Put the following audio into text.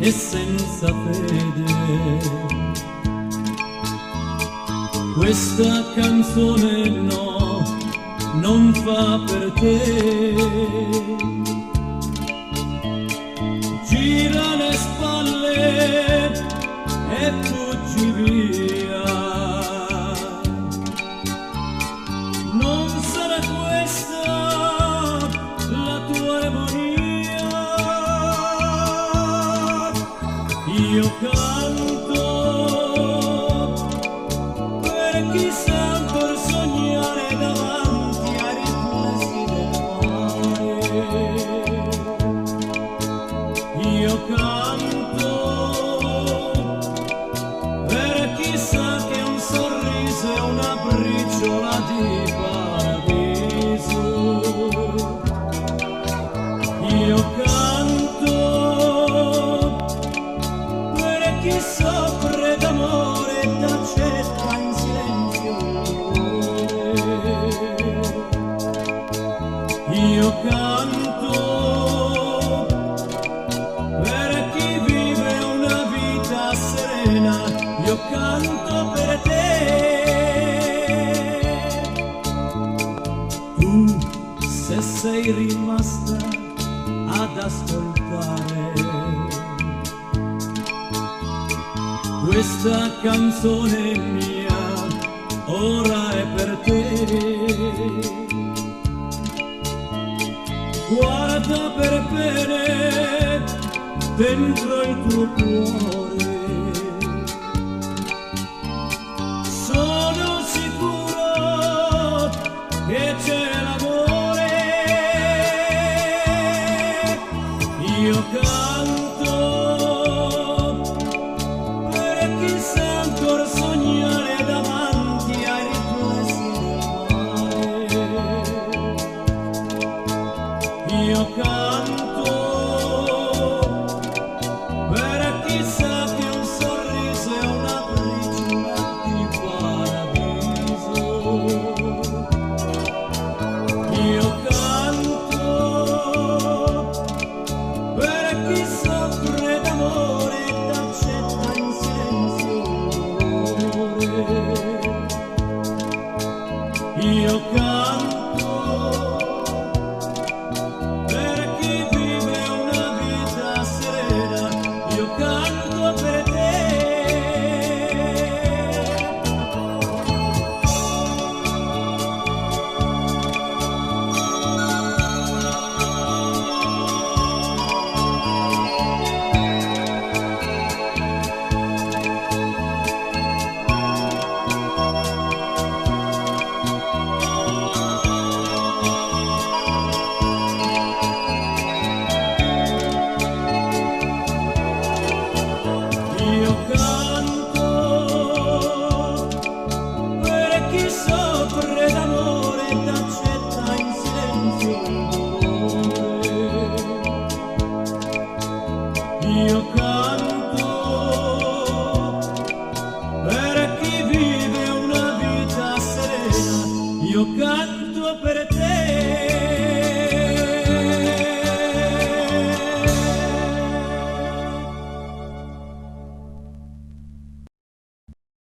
e senza fede. Questa canzone no, non fa per te. Gira le spalle e fuggi via. Non sarà questa la tua armonia. Io canto per chi sa ancor sognare davanti ai riflessi del mare. Io canto per chi sa che un sorriso è una briciola di paradiso. Io canto per chi soffre d'amore e t'accetta in silenzio il dolore. Io canto per chi vive una vita serena. Io canto per te. Tu, se sei rimasta ad ascoltare questa canzone mia, ora è per te. Guarda per bene dentro il tuo cuore. Sono sicuro che c'è l'amore. Io canto per chi sa ancor sognare davanti ai riflessi del mare. Io canto per chi sa che un sorriso è una briciola di paradiso. Io canto per chi soffre d'amore e t'accetta in silenzio il dolore. Io canto per chi vive una vita serena. Io canto per te. Io canto per chi soffre d'amore e t'accetta in silenzio il dolore. Io canto per chi vive una vita serena. Io canto per te.